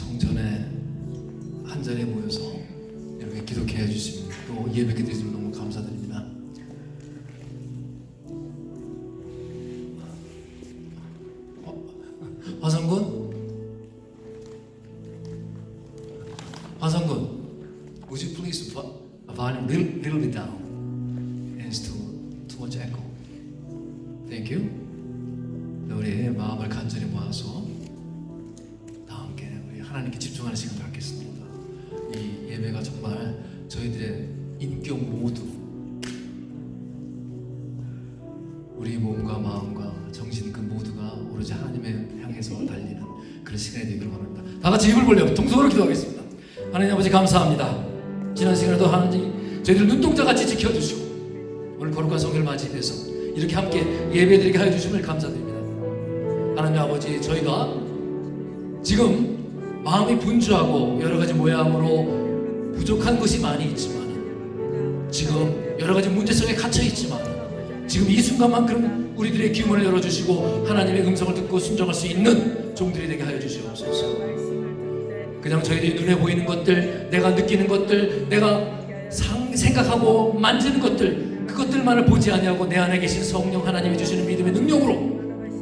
성전에 한 자리에 모여서 이렇게 기독해 해주시면 또 예배게 되시면 너무 감사드립니다. 화성군, would you please volume little bit down? It's too much echo. Thank you. 우리 마음을 간절히 모아서 다 함께 우리 하나님께 집중하는 시간을 갖겠습니다. 이 예배가 정말 저희들의 인격 모두 우리 몸과 마음과 정신 그 모두가 오로지 하나님을 향해서 달리는 그런 시간이 되기를 원합니다. 다 같이 입을 벌려 동성으로 기도하겠습니다. 하나님 아버지 감사합니다. 지난 시간에도 하나님 저희들 눈동자같이 지켜주시고 오늘 거룩한 성회를 맞이해서 이렇게 함께 예배드리게 하여 주심을 감사드립니다. 하나님 아버지, 저희가 지금 마음이 분주하고 여러가지 모양으로 부족한 것이 많이 있지만, 지금 여러가지 문제 속에 갇혀있지만, 지금 이 순간만큼 우리들의 귀문을 열어주시고 하나님의 음성을 듣고 순종할 수 있는 종들이 되게 하여 주시옵소서. 그냥 저희들이 눈에 보이는 것들, 내가 느끼는 것들, 내가 생각하고 만지는 것들, 그것들만을 보지 아니하고 내 안에 계신 성령 하나님이 주시는 믿음의 능력으로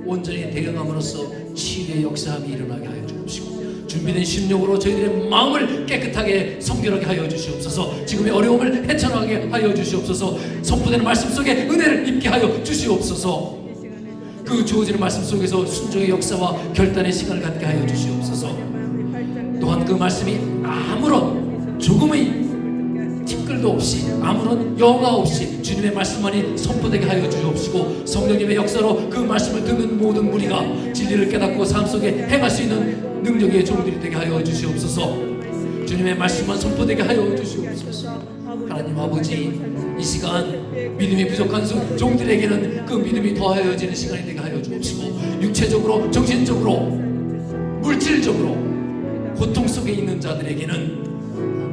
온전히 대응함으로써 치유의 역사함이 일어나게 하여 주옵시고, 준비된 심령으로 저희들의 마음을 깨끗하게 성결하게 하여 주시옵소서. 지금의 어려움을 헤쳐나가게 하여 주시옵소서. 선포되는 말씀 속에 은혜를 입게 하여 주시옵소서. 그 주어지는 말씀 속에서 순종의 역사와 결단의 시간을 갖게 하여 주시옵소서. 또한 그 말씀이 아무런 조금의 티끌도 없이, 아무런 여과 없이 주님의 말씀만이 선포되게 하여 주옵시고, 성령님의 역사로 그 말씀을 듣는 모든 무리가 진리를 깨닫고 삶 속에 행할 수 있는 능력의 종들이 되게 하여 주시옵소서. 주님의 말씀만 선포되게 하여 주시옵소서. 하나님 아버지, 이 시간 믿음이 부족한 종들에게는 그 믿음이 더하여지는 시간이 되게 하여 주옵시고, 육체적으로, 정신적으로, 물질적으로 고통 속에 있는 자들에게는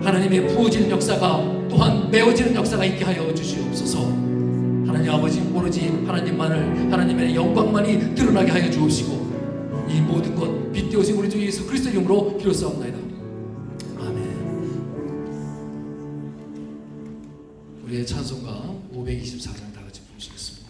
하나님의 부어지는 역사가, 또한 메어지는 역사가 있게 하여 주시옵소서. 하나님 아버지, 오로지 하나님만을, 하나님의 영광만이 드러나게 하여 주옵시고, 이 모든 것 빛되어진 우리 주 예수 그리스도 이름으로 기도하옵나이다. 아멘. 우리의 찬송가 524장 다 같이 부르시겠습니다.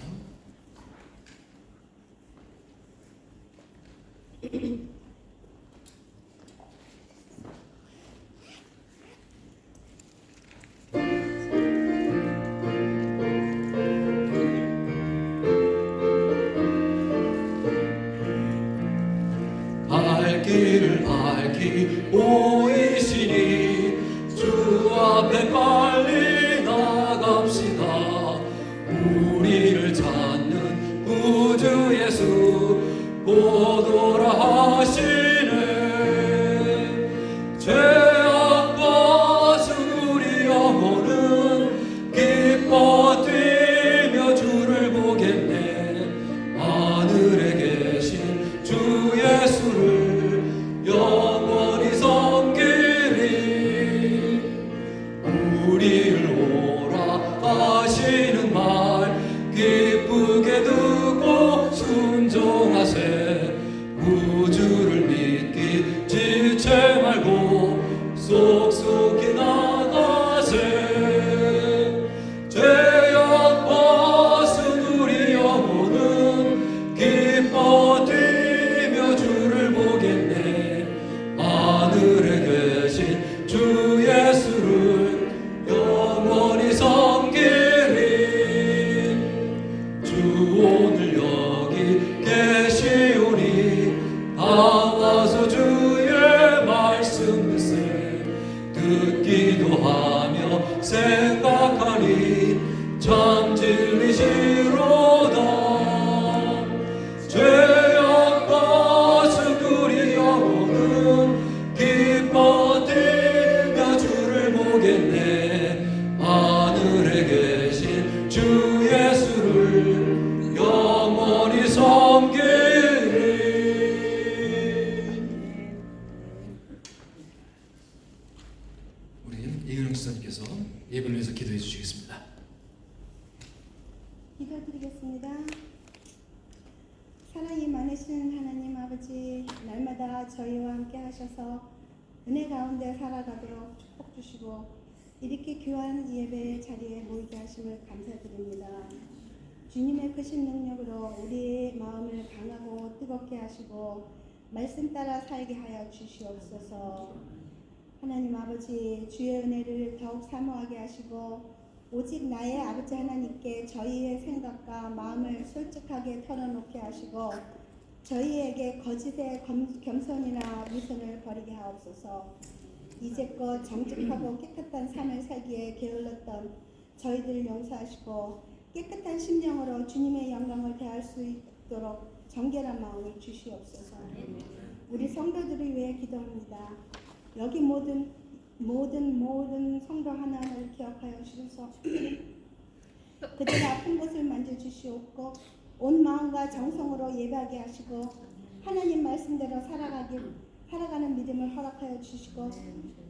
길을 밝히 보이시니 주 앞에 빨리 나갑시다. 우리를 찾는 구주 예수 보도라 하시네. 죄악과 우리 영혼은 기뻐 뛰며 주를 보겠네. 하늘에 계신 주 예수를 영원히 섬기리. 우리를 오라 하시는 말 기쁘게 듣고 순종하세. 구주를 믿기 지체 말고 속속히 나가세. 죄악 벗은 우리 영혼은 기뻐 뛰며 주를 보겠네. 하늘에 계신 주 예수를 영원히 섬기리. 주 오늘 여기 계시오니 다 와서 주의 말씀 듣기도 하며 생각하니 참 진리시로다. 죄악 벗은 우리 영혼은 기뻐 뛰며 주를 보겠네. 하늘에 계신 주 예수를 영원히 섬기리. 우리 이은영 지사님께서 예배를 위해서 기도해 주시겠습니다. 기도드리겠습니다. 사랑이 많으신 하나님 아버지, 날마다 저희와 함께 하셔서 은혜 가운데 살아가도록 축복 주시고 이렇게 귀한 예배 자리에 모이게 하심을 감사드립니다. 주님의 크신 능력으로 우리의 마음을 강하고 뜨겁게 하시고 말씀 따라 살게 하여 주시옵소서. 하나님 아버지, 주의 은혜를 더욱 사모하게 하시고 오직 나의 아버지 하나님께 저희의 생각과 마음을 솔직하게 털어놓게 하시고 저희에게 거짓의 겸손이나 위선을 버리게 하옵소서. 이제껏 정직하고 깨끗한 삶을 살기에 게을렀던 저희들을 용서하시고 깨끗한 심령으로 주님의 영광을 대할 수 있도록 정결한 마음을 주시옵소서. 우리 성도들을 위해 기도합니다. 여기 모든 성도 하나하나를 기억하여 주셔서 그들 아픈 곳을 만져주시옵고 온 마음과 정성으로 예배하게 하시고 하나님 말씀대로 살아가는 믿음을 허락하여 주시고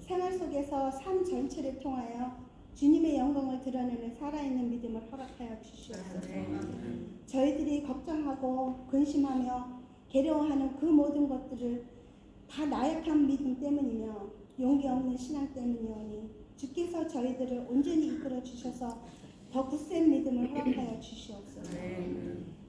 생활 속에서 삶 전체를 통하여 주님의 영광을 드러내는 살아있는 믿음을 허락하여 주시옵소서. 저희들이 걱정하고 근심하며 괴로워하는 그 모든 것들을 다 나약한 믿음 때문이며 용기 없는 신앙 때문이오니 주께서 저희들을 온전히 이끌어 주셔서 더 굳센 믿음을 허락하여 주시옵소서.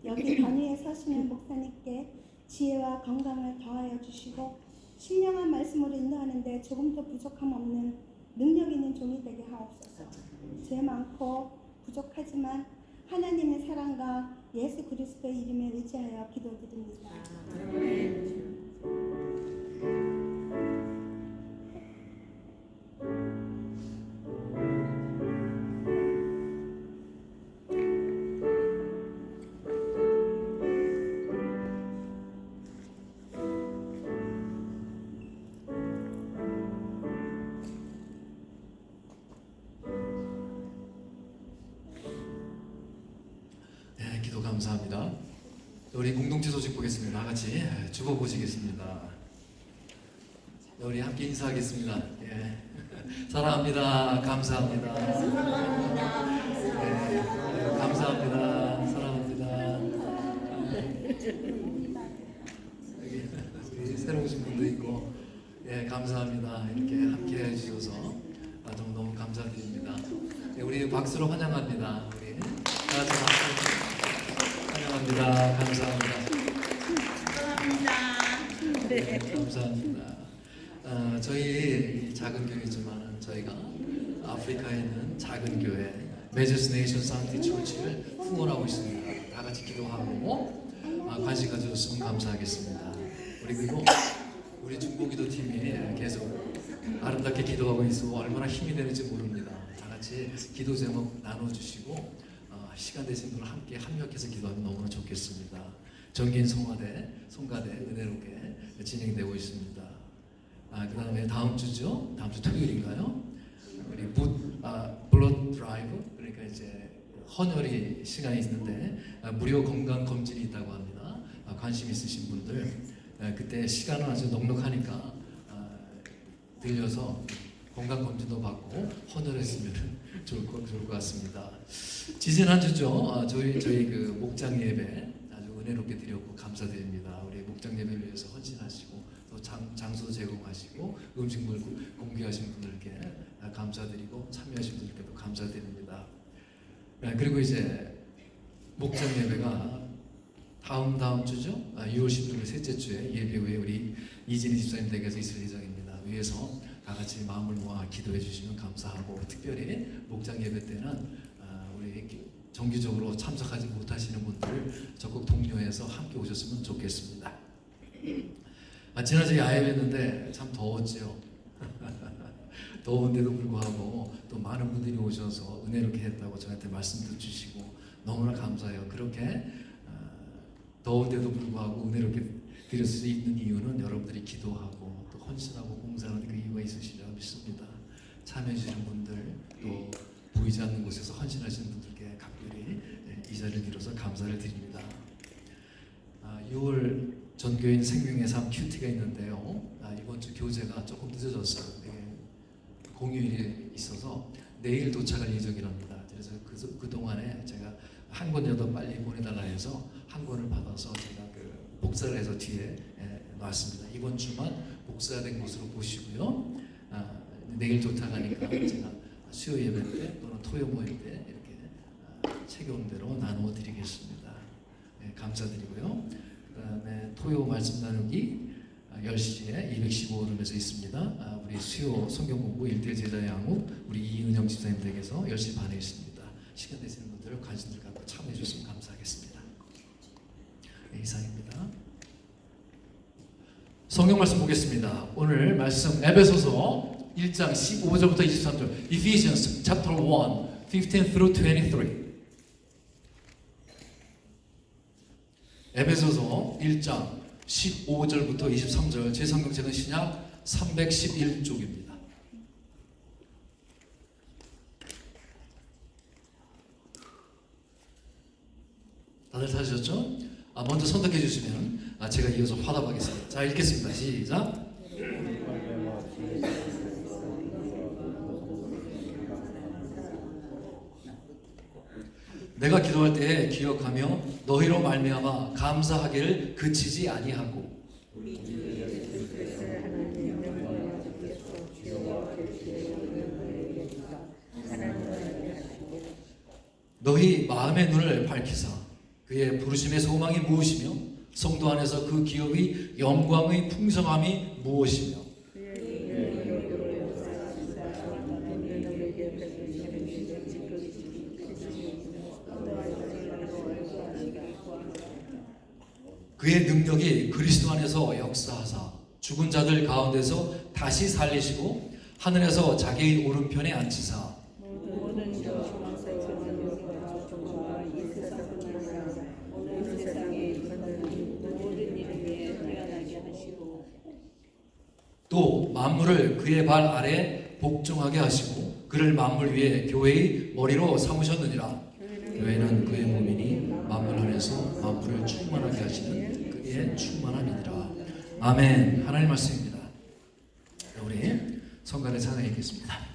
여기 단위에 서시는 목사님께 지혜와 건강을 더하여 주시고 신령한 말씀으로 인도하는데 조금도 부족함 없는 능력 있는 종이 되게 하옵소서. 죄 많고 부족하지만 하나님의 사랑과 예수 그리스도의 이름에 의지하여 기도드립니다. 네, 기도 감사합니다. 우리 공동체 소식 보겠습니다. 다 같이 주보 보시겠습니다. 우리 함께 인사하겠습니다. 예. 사랑합니다. 감사합니다. 네, 감사합니다. 사랑합니다. 여기 새로 오신 분도 있고, 예, 감사합니다. 이렇게 함께 해주셔서 너무 감사드립니다. 예, 우리 박수로 환영합니다. 우리 다 같이 박수 환영합니다. 감사합니다. 네, 감사합니다. 저희 작은 교회지만 저희가 아프리카에 있는 작은 교회 메저스 네이션 산티 처치를 후원하고 있습니다. 다 같이 기도하고 관심 가져주시면 감사하겠습니다. 그리고 우리 중보기도 팀이 계속 아름답게 기도하고 있어 얼마나 힘이 되는지 모릅니다. 다 같이 기도 제목 나눠주시고 시간 되신 분을 함께 합력해서 기도하면 너무나 좋겠습니다. 정기인 송가대 은혜롭게 진행되고 있습니다. 그 다음에 다음 주죠? 다음 주 토요일인가요? 우리 블러드 드라이브, 그러니까 이제 헌혈이 시간이 있는데 무료 건강 검진이 있다고 합니다. 관심 있으신 분들 그때 시간은 아주 넉넉하니까 들려서 건강 검진도 받고 헌혈했으면 좋을 것 같습니다. 지난 한 주죠. 저희 그 목장 예배 아주 은혜롭게 드렸고 감사드립니다. 우리 목장 예배를 위해서 헌신하시고 또 장소 제공하시고 음식물 공개하신 분들께 감사드리고 참여하신 분들께도 감사드립니다. 그리고 이제 목장 예배가 다음 주죠. 6월 16일 셋째 주에 예배 후에 우리 이진희 집사님 댁에서 있을 예정입니다. 위에서 다 같이 마음을 모아 기도해 주시면 감사하고 특별히 목장 예배 때는 우리 정기적으로 참석하지 못하시는 분들 적극 독려해서 함께 오셨으면 좋겠습니다. 지난주에 야외였는데 참 더웠죠. 더운데도 불구하고 또 많은 분들이 오셔서 은혜롭게 했다고 저한테 말씀도 주시고 너무나 감사해요. 그렇게 더운데도 불구하고 은혜롭게 드릴 수 있는 이유는 여러분들이 기도하고 또 헌신하고 봉사하는 그 이유가 있으시리라 믿습니다. 참여해 주시는 분들 또 보이지 않는 곳에서 헌신하시는 분들께 각별히 이 자리를 빌어서 감사를 드립니다. 6월 전교인 생명의 삶 큐티가 있는데요. 이번 주 교재가 조금 늦어졌어요. 공휴일이 있어서 내일 도착할 예정이랍니다. 그래서 그 동안에 제가 한 권이라도 빨리 보내달라 해서 한 권을 받아서 제가 복사를 해서 뒤에 놨습니다. 이번 주만 복사된 것으로 보시고요. 내일 도착하니까 제가 수요 예배 때 또는 토요 모임 때 이렇게 책임 대로 나누어 드리겠습니다. 네, 감사드리고요. 그 다음에 토요 말씀 나누기 10시에 215룸에서 있습니다. 우리 수요 성경 공부 1대1 제자 양육 우리 이은영 집사님 댁에서 10시 반에 있습니다. 시간 되시는 분들 관심들 갖고 참여해 주시면 감사하겠습니다. 네, 이상입니다. 성경 말씀 보겠습니다. 오늘 말씀 에베소서 1장 15절부터 23절 Ephesians chapter 1 15 through 23 에베소서 1장 15절부터 23절 제 성경책은 신약 311쪽입니다. 다들 찾으셨죠? 먼저 선택해 주시면 제가 이어서 화답하겠습니다. 자, 읽겠습니다. 시작. 내가 기도할 때에 기억하며 너희로 말미암아 감사하기를 그치지 아니하고 너희 마음의 눈을 밝히사 그의 부르심의 소망이 무엇이며 성도 안에서 그 기업이 영광의 풍성함이 무엇이며 그의 능력이 그리스도 안에서 역사하사 죽은 자들 가운데서 다시 살리시고 하늘에서 자기의 오른편에 앉히사 또 만물을 그의 발 아래 복종하게 하시고 그를 만물 위에 교회의 머리로 삼으셨느니라. 교회는 그의 몸이니 만물 안에서 만물을 충만하게 하시는 그의 충만함이니라. 아멘. 하나님 말씀입니다. 우리 성간의 찬양이 있겠습니다.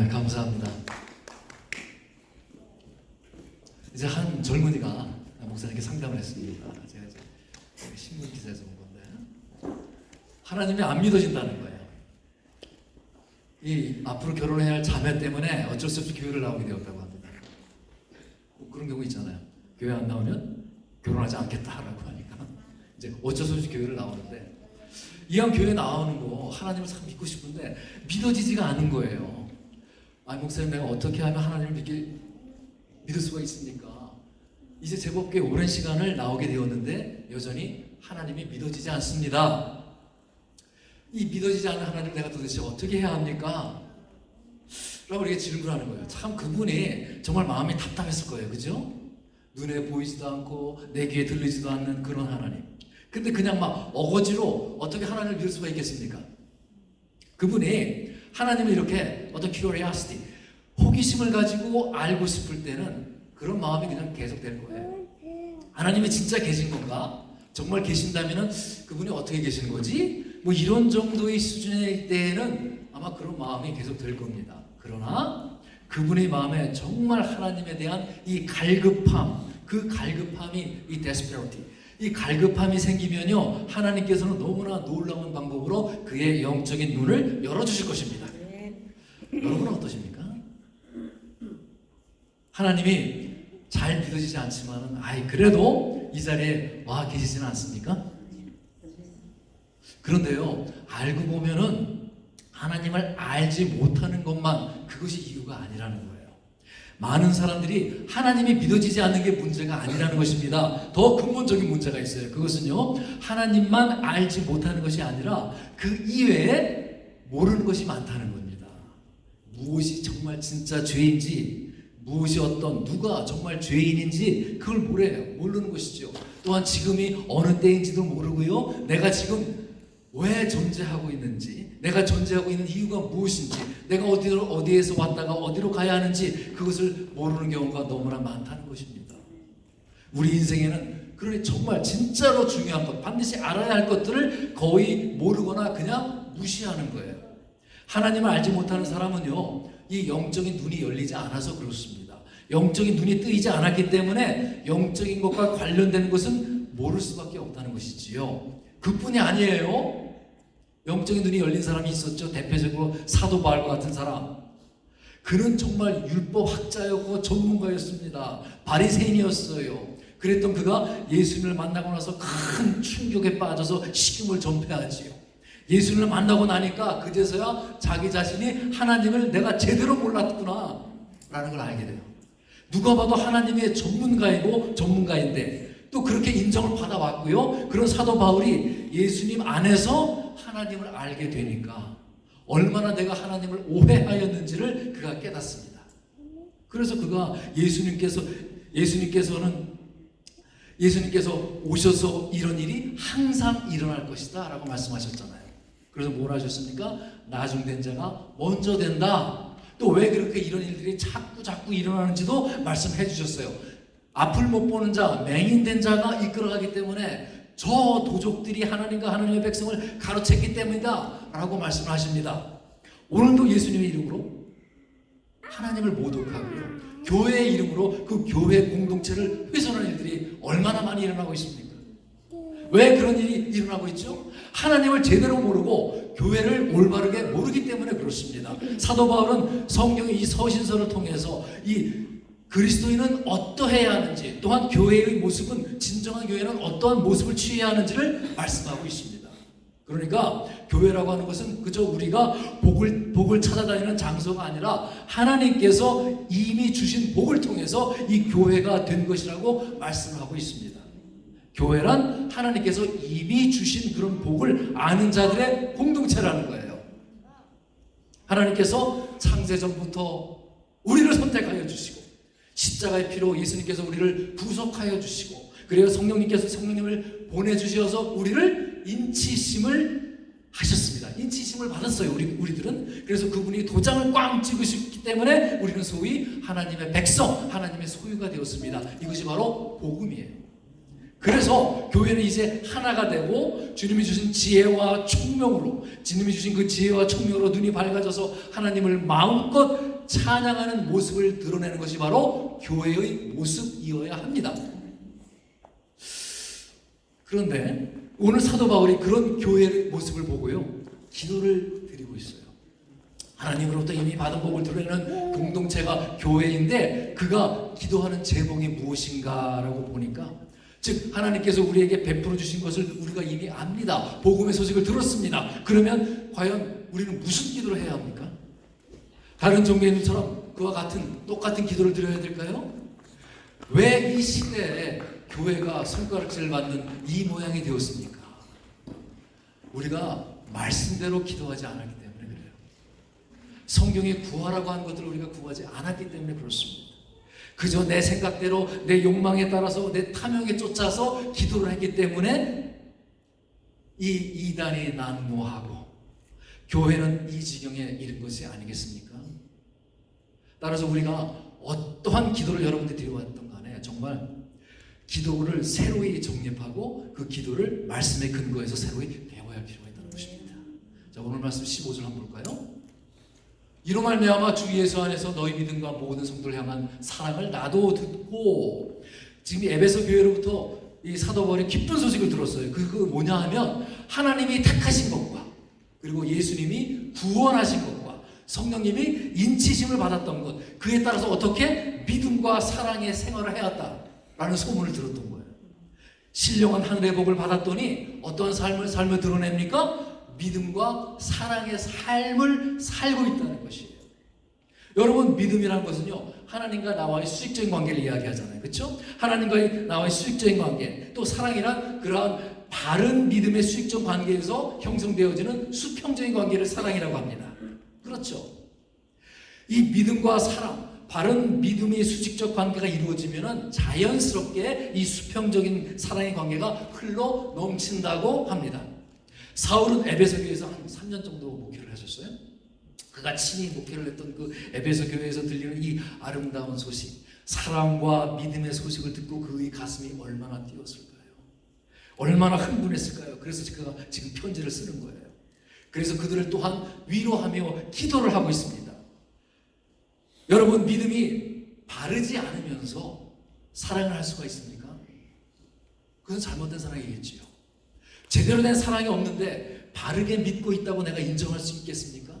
네, 감사합니다. 이제 한 젊은이가 목사님께 상담을 했습니다. 제가 이제 신문 기사에서 본 건데, 하나님이 안 믿어진다는 거예요. 이 앞으로 결혼해야 할 자매 때문에 어쩔 수 없이 교회를 나오게 되었다고 합니다. 뭐 그런 경우 있잖아요. 교회 안 나오면 결혼하지 않겠다라고 하니까 이제 어쩔 수 없이 교회를 나오는데, 이왕 교회 나오는 거 하나님을 참 믿고 싶은데 믿어지지가 않은 거예요. 아, 목사님, 내가 어떻게 하면 하나님을 믿을 수가 있습니까? 이제 제법 꽤 오랜 시간을 나오게 되었는데 여전히 하나님이 믿어지지 않습니다. 이 믿어지지 않는 하나님을 내가 도대체 어떻게 해야 합니까? 라고 이렇게 질문하는 거예요. 참 그분이 정말 마음이 답답했을 거예요. 그죠? 눈에 보이지도 않고 내 귀에 들리지도 않는 그런 하나님. 근데 그냥 막 어거지로 어떻게 하나님을 믿을 수가 있겠습니까? 그분이 하나님을 이렇게 어떤 curiosity, 호기심을 가지고 알고 싶을 때는 그런 마음이 그냥 계속될 거예요. 하나님이 진짜 계신 건가? 정말 계신다면은 그분이 어떻게 계신 거지? 뭐 이런 정도의 수준일 때에는 아마 그런 마음이 계속될 겁니다. 그러나 그분의 마음에 정말 하나님에 대한 이 갈급함, 그 갈급함이 이 desperity, 이 갈급함이 생기면요, 하나님께서는 너무나 놀라운 방법으로 그의 영적인 눈을 열어주실 것입니다. 여러분은 어떠십니까? 하나님이 잘 믿어지지 않지만은, 그래도 이 자리에 와 계시지는 않습니까? 그런데요, 알고 보면은 하나님을 알지 못하는 것만 그것이 이유가 아니라는 거예요. 많은 사람들이 하나님이 믿어지지 않는 게 문제가 아니라는 것입니다. 더 근본적인 문제가 있어요. 그것은요, 하나님만 알지 못하는 것이 아니라 그 이외에 모르는 것이 많다는 겁니다. 무엇이 정말 진짜 죄인지, 무엇이 누가 정말 죄인인지 그걸 모르는 것이죠. 또한 지금이 어느 때인지도 모르고요, 내가 지금 왜 존재하고 있는지, 내가 존재하고 있는 이유가 무엇인지, 내가 어디에서 왔다가 어디로 가야 하는지 그것을 모르는 경우가 너무나 많다는 것입니다. 우리 인생에는 그러니 정말 진짜로 중요한 것, 반드시 알아야 할 것들을 거의 모르거나 그냥 무시하는 거예요. 하나님을 알지 못하는 사람은요, 이 영적인 눈이 열리지 않아서 그렇습니다. 영적인 눈이 뜨이지 않았기 때문에 영적인 것과 관련된 것은 모를 수밖에 없다는 것이지요. 그뿐이 아니에요. 영적인 눈이 열린 사람이 있었죠. 대표적으로 사도 바울과 같은 사람. 그는 정말 율법학자였고 전문가였습니다. 바리새인이었어요. 그랬던 그가 예수님을 만나고 나서 큰 충격에 빠져서 식음을 전폐하지요. 예수님을 만나고 나니까 그제서야 자기 자신이 하나님을 내가 제대로 몰랐구나 라는 걸 알게 돼요. 누가 봐도 하나님의 전문가인데 또 그렇게 인정을 받아왔고요. 그런 사도 바울이 예수님 안에서 하나님을 알게 되니까 얼마나 내가 하나님을 오해하였는지를 그가 깨닫습니다. 그래서 그가 예수님께서 오셔서 이런 일이 항상 일어날 것이다 라고 말씀하셨잖아요. 그래서 뭘 하셨습니까? 나중된 자가 먼저 된다. 또 왜 그렇게 이런 일들이 자꾸 일어나는지도 말씀해 주셨어요. 앞을 못 보는 자, 맹인된 자가 이끌어가기 때문에 저 도적들이 하나님과 하나님의 백성을 가로챘기 때문이다 라고 말씀을 하십니다. 오늘도 예수님의 이름으로 하나님을 모독하고요, 교회의 이름으로 그 교회 공동체를 훼손하는 일들이 얼마나 많이 일어나고 있습니까? 왜 그런 일이 일어나고 있죠? 하나님을 제대로 모르고 교회를 올바르게 모르기 때문에 그렇습니다. 사도 바울은 성경의 이 서신서를 통해서 이 그리스도인은 어떠해야 하는지, 또한 교회의 모습은, 진정한 교회는 어떠한 모습을 취해야 하는지를 말씀하고 있습니다. 그러니까 교회라고 하는 것은 그저 우리가 복을 찾아다니는 장소가 아니라 하나님께서 이미 주신 복을 통해서 이 교회가 된 것이라고 말씀을 하고 있습니다. 교회란 하나님께서 이미 주신 그런 복을 아는 자들의 공동체라는 거예요. 하나님께서 창세전부터 우리를 선택하여 주시고, 십자가의 피로 예수님께서 우리를 구속하여 주시고, 그래서 성령님을 보내주셔서 우리를 인치심을 하셨습니다. 인치심을 받았어요. 우리들은. 그래서 그분이 도장을 꽝 찍으셨기 때문에 우리는 소위 하나님의 백성, 하나님의 소유가 되었습니다. 이것이 바로 복음이에요. 그래서 교회는 이제 하나가 되고 주님이 주신 지혜와 총명으로, 주님이 주신 그 지혜와 총명으로 눈이 밝아져서 하나님을 마음껏 찬양하는 모습을 드러내는 것이 바로 교회의 모습이어야 합니다. 그런데 오늘 사도 바울이 그런 교회의 모습을 보고요, 기도를 드리고 있어요. 하나님으로부터 이미 받은 복을 드러내는 공동체가 교회인데 그가 기도하는 제목이 무엇인가라고 보니까, 즉 하나님께서 우리에게 베풀어 주신 것을 우리가 이미 압니다. 복음의 소식을 들었습니다. 그러면 과연 우리는 무슨 기도를 해야 합니까? 다른 종교인들처럼 그와 같은 똑같은 기도를 드려야 될까요? 왜 이 시대에 교회가 손가락질 받는 이 모양이 되었습니까? 우리가 말씀대로 기도하지 않았기 때문에 그래요. 성경에 구하라고 한 것들을 우리가 구하지 않았기 때문에 그렇습니다. 그저 내 생각대로 내 욕망에 따라서 내 탐욕에 쫓아서 기도를 했기 때문에 이 이단이 난무하고 교회는 이 지경에 이른 것이 아니겠습니까? 따라서 우리가 어떠한 기도를 여러분들이 드려왔던 간에 정말 기도를 새로이 정립하고 그 기도를 말씀의 근거에서 새로이 배워야 할 필요가 있다는 것입니다. 자, 오늘 말씀 15절 한번 볼까요? 이로 말미암아 주 예수 안에서 너희 믿음과 모든 성도를 향한 사랑을 나도 듣고, 지금 에베소 교회로부터 이 사도 바울이 기쁜 소식을 들었어요. 그거 뭐냐 하면 하나님이 택하신 것과 그리고 예수님이 구원하신 것과 성령님이 인치심을 받았던 것, 그에 따라서 어떻게 믿음과 사랑의 생활을 해왔다라는 소문을 들었던 거예요. 신령한 하늘의 복을 받았더니 어떤 삶을 드러냅니까? 믿음과 사랑의 삶을 살고 있다는 것이에요. 여러분, 믿음이라는 것은요, 하나님과 나와의 수직적인 관계를 이야기하잖아요. 그렇죠? 하나님과의 나와의 수직적인 관계, 또 사랑이란 그러한 바른 믿음의 수직적 관계에서 형성되어지는 수평적인 관계를 사랑이라고 합니다. 그렇죠? 이 믿음과 사랑, 바른 믿음의 수직적 관계가 이루어지면 자연스럽게 이 수평적인 사랑의 관계가 흘러 넘친다고 합니다. 사울은 에베소 교회에서 한 3년 정도 목회를 하셨어요. 그가 친히 목회를 했던 그 에베소 교회에서 들리는 이 아름다운 소식, 사랑과 믿음의 소식을 듣고 그의 가슴이 얼마나 뛰었을까요? 얼마나 흥분했을까요? 그래서 그가 지금 편지를 쓰는 거예요. 그래서 그들을 또한 위로하며 기도를 하고 있습니다. 여러분, 믿음이 바르지 않으면서 사랑을 할 수가 있습니까? 그건 잘못된 사랑이겠지요. 제대로 된 사랑이 없는데 바르게 믿고 있다고 내가 인정할 수 있겠습니까?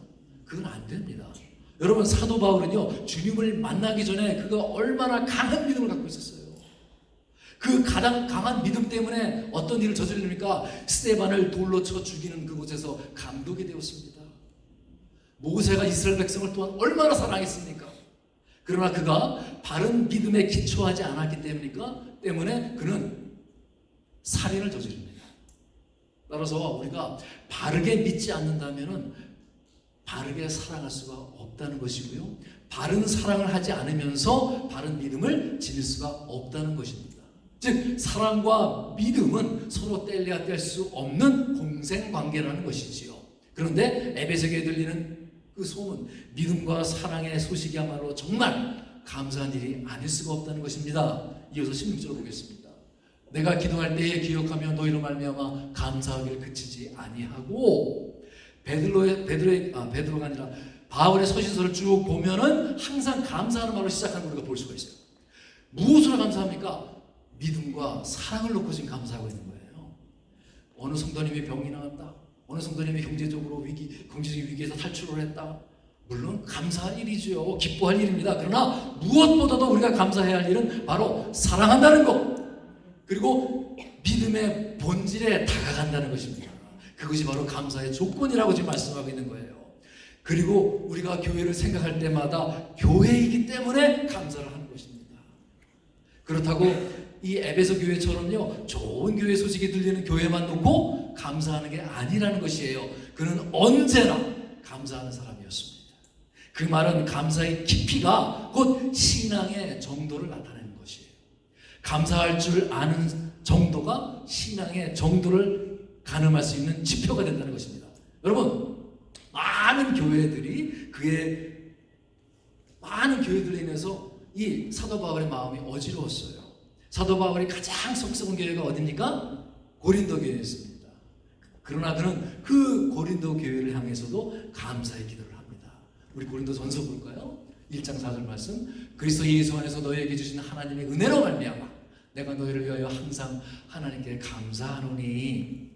그건 안 됩니다. 여러분, 사도 바울은요, 주님을 만나기 전에 그가 얼마나 강한 믿음을 갖고 있었어요. 그 가장 강한 믿음 때문에 어떤 일을 저지릅니까? 스데반을 돌로 쳐 죽이는 그곳에서 감독이 되었습니다. 모세가 이스라엘 백성을 또한 얼마나 사랑했습니까? 그러나 그가 바른 믿음에 기초하지 않았기 때문에 그는 살인을 저지릅니다. 따라서 우리가 바르게 믿지 않는다면 바르게 사랑할 수가 없다는 것이고요, 바른 사랑을 하지 않으면서 바른 믿음을 지닐 수가 없다는 것입니다. 즉, 사랑과 믿음은 서로 뗄래야 뗄 수 없는 공생관계라는 것이지요. 그런데 에베소에 들리는 그 소문, 믿음과 사랑의 소식이야말로 정말 감사한 일이 아닐 수가 없다는 것입니다. 이어서 16절 보겠습니다. 내가 기도할 때에 기억하며 너희로 말미암아 감사하기를 그치지 아니하고, 베드로가 아니라 바울의 서신서를 쭉 보면은 항상 감사하는 말로 시작하는 걸 우리가 볼 수가 있어요. 무엇으로 감사합니까? 믿음과 사랑을 놓고 지금 감사하고 있는 거예요. 어느 성도님이 병이 나왔다, 어느 성도님이 경제적인 위기에서 탈출을 했다. 물론 감사할 일이죠. 기뻐할 일입니다. 그러나 무엇보다도 우리가 감사해야 할 일은 바로 사랑한다는 것, 그리고 믿음의 본질에 다가간다는 것입니다. 그것이 바로 감사의 조건이라고 지금 말씀하고 있는 거예요. 그리고 우리가 교회를 생각할 때마다 교회이기 때문에 감사를 하는 것입니다. 그렇다고 이 에베소 교회처럼요, 좋은 교회 소식이 들리는 교회만 놓고 감사하는 게 아니라는 것이에요. 그는 언제나 감사하는 사람이었습니다. 그 말은 감사의 깊이가 곧 신앙의 정도를 나타내는 것이에요. 감사할 줄 아는 정도가 신앙의 정도를 가늠할 수 있는 지표가 된다는 것입니다. 여러분, 많은 교회들이 많은 교회들로 인해서 이 사도 바울의 마음이 어지러웠어요. 사도 바울이 가장 속썩은 교회가 어디입니까? 고린도 교회였습니다. 그러나 그는 그 고린도 교회를 향해서도 감사의 기도를 합니다. 우리 고린도 전서 볼까요? 1장 4절 말씀, 그리스도 예수 안에서 너희에게 주신 하나님의 은혜로 말미암아 내가 너희를 위하여 항상 하나님께 감사하노니.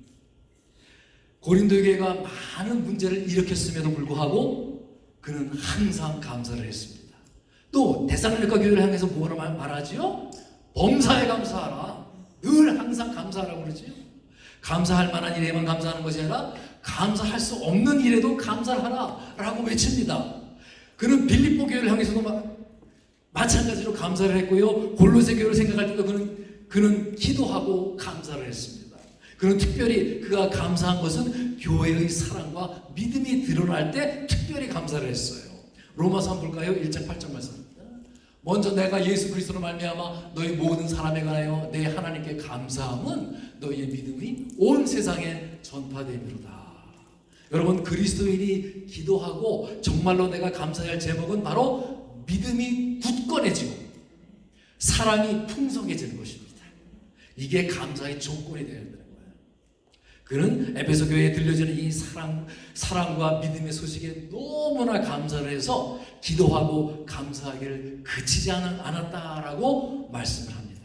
고린도 교회가 많은 문제를 일으켰음에도 불구하고 그는 항상 감사를 했습니다. 또 데살로니가 교회를 향해서 뭐라 말하지요? 범사에 감사하라. 늘 항상 감사하라고 그러지요. 감사할 만한 일에만 감사하는 것이 아니라 감사할 수 없는 일에도 감사하라 라고 외칩니다. 그는 빌립보 교회를 향해서도 마찬가지로 감사를 했고요. 골로새 교회를 생각할 때도 그는 기도하고 감사를 했습니다. 그는 특별히 그가 감사한 것은 교회의 사랑과 믿음이 드러날 때 특별히 감사를 했어요. 로마서 한번 볼까요? 1장 8절 말씀입니다. 먼저 내가 예수 그리스도로 말미암아 너희 모든 사람에 관하여 내 하나님께 감사함은 너희의 믿음이 온 세상에 전파되리로다. 여러분, 그리스도인이 기도하고 정말로 내가 감사해야 할 제목은 바로 믿음이 굳건해지고 사랑이 풍성해지는 것입니다. 이게 감사의 조건이 되어야 된다는 거예요. 그는 에베소 교회에 들려지는 이 사랑과 믿음의 소식에 너무나 감사를 해서 기도하고 감사하기를 그치지 않았다라고 말씀을 합니다.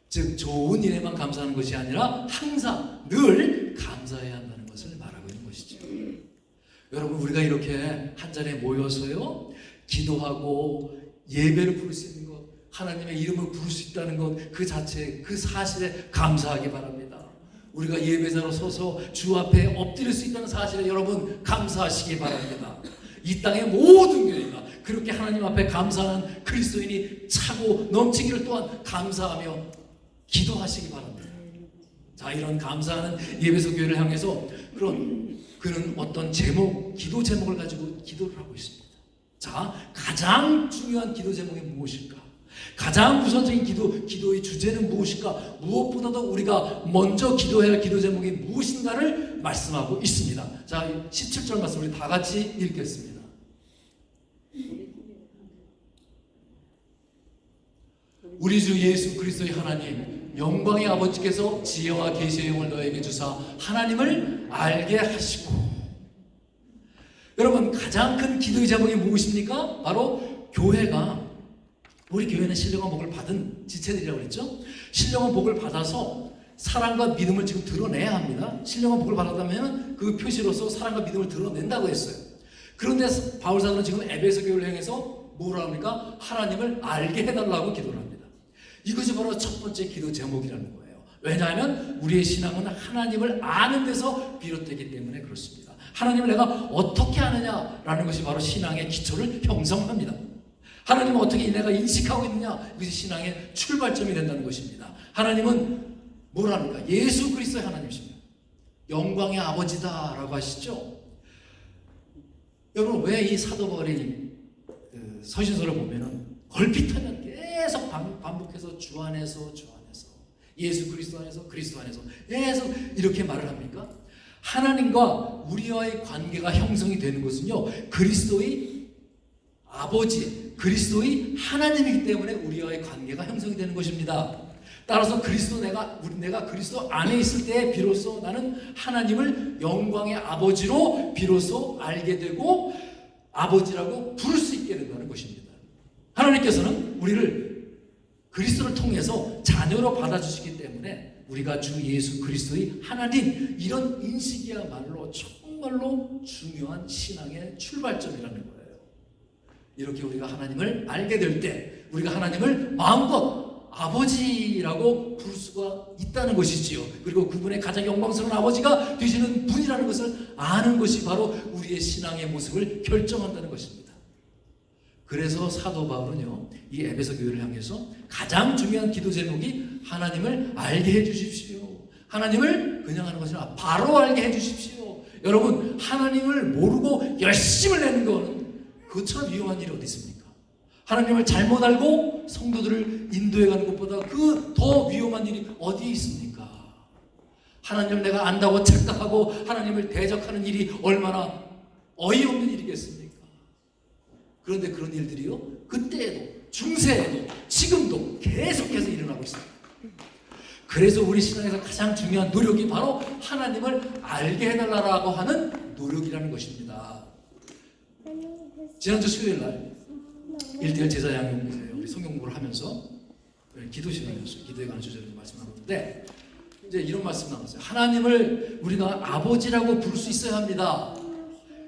즉 좋은 일에만 감사하는 것이 아니라 항상 늘 감사해야 한다는 것을 말하고 있는 것이죠. 여러분, 우리가 이렇게 한 자리에 모여서요 기도하고 예배를 부를 수 있는 것, 하나님의 이름을 부를 수 있다는 것, 그 자체, 그 사실에 감사하기 바랍니다. 우리가 예배자로 서서 주 앞에 엎드릴 수 있다는 사실에 여러분 감사하시기 바랍니다. 이 땅의 모든 교회가 그렇게 하나님 앞에 감사하는 그리스도인이 차고 넘치기를 또한 감사하며 기도하시기 바랍니다. 자, 이런 감사하는 예배소 교회를 향해서 그는 어떤 기도 제목을 가지고 기도를 하고 있습니다. 자, 가장 중요한 기도 제목이 무엇일까? 가장 우선적인 기도의 주제는 무엇일까? 무엇보다도 우리가 먼저 기도해야 할 기도 제목이 무엇인가를 말씀하고 있습니다. 자, 17절 말씀 우리 다 같이 읽겠습니다. 우리 주 예수 그리스도의 하나님, 영광의 아버지께서 지혜와 계시의 영을 너에게 주사 하나님을 알게 하시고. 여러분, 가장 큰 기도의 제목이 무엇입니까? 바로 우리 교회는 신령한 복을 받은 지체들이라고 그랬죠? 신령한 복을 받아서 사랑과 믿음을 지금 드러내야 합니다. 신령한 복을 받았다면 그 표시로서 사랑과 믿음을 드러낸다고 했어요. 그런데 바울 사도는 지금 에베소 교회를 향해서 뭐라 합니까? 하나님을 알게 해달라고 기도를 합니다. 이것이 바로 첫 번째 기도 제목이라는 거예요. 왜냐하면 우리의 신앙은 하나님을 아는 데서 비롯되기 때문에 그렇습니다. 하나님을 내가 어떻게 아느냐라는 것이 바로 신앙의 기초를 형성합니다. 하나님은 어떻게 내가 인식하고 있느냐, 이것이 신앙의 출발점이 된다는 것입니다. 하나님은 뭐라 합니까? 예수 그리스도의 하나님이십니다. 영광의 아버지다라고 하시죠. 여러분, 왜 이 사도 바울의 서신서를 보면은 걸핏하면 계속 반복해서 주 안에서 예수 그리스도 안에서 계속 이렇게 말을 합니까? 하나님과 우리와의 관계가 형성이 되는 것은요, 그리스도의 아버지, 그리스도의 하나님이기 때문에 우리와의 관계가 형성이 되는 것입니다. 따라서 내가 그리스도 안에 있을 때 비로소 나는 하나님을 영광의 아버지로 비로소 알게 되고 아버지라고 부를 수 있게 된다는 것입니다. 하나님께서는 우리를 그리스도를 통해서 자녀로 받아주시기 때문에 우리가 주 예수 그리스도의 하나님, 이런 인식이야말로 정말로 중요한 신앙의 출발점이라는 거예요. 이렇게 우리가 하나님을 알게 될 때 우리가 하나님을 마음껏 아버지라고 부를 수가 있다는 것이지요. 그리고 그분의 가장 영광스러운 아버지가 되시는 분이라는 것을 아는 것이 바로 우리의 신앙의 모습을 결정한다는 것입니다. 그래서 사도 바울은요, 이 에베소 교회를 향해서 가장 중요한 기도 제목이 하나님을 알게 해주십시오. 하나님을 그냥 하는 것이 아니라 바로 알게 해주십시오. 여러분, 하나님을 모르고 열심을 내는 것은 그것처럼 위험한 일이 어디 있습니까? 하나님을 잘못 알고 성도들을 인도해가는 것보다 그 더 위험한 일이 어디에 있습니까? 하나님을 내가 안다고 착각하고 하나님을 대적하는 일이 얼마나 어이없는 일이겠습니까? 그런데 그런 일들이요, 그때에도, 중세에도, 지금도 계속해서 일어나고 있습니다. 그래서 우리 신앙에서 가장 중요한 노력이 바로 하나님을 알게 해달라고 하는 노력이라는 것입니다. 지난주 수요일 날 1대1 제자 양육이세요. 우리 성경 공부를 하면서 기도 시간이었어요. 기도에 관한 주제로 말씀 나눴는데 이제 이런 말씀 나왔어요. 하나님을 우리가 아버지라고 부를 수 있어야 합니다.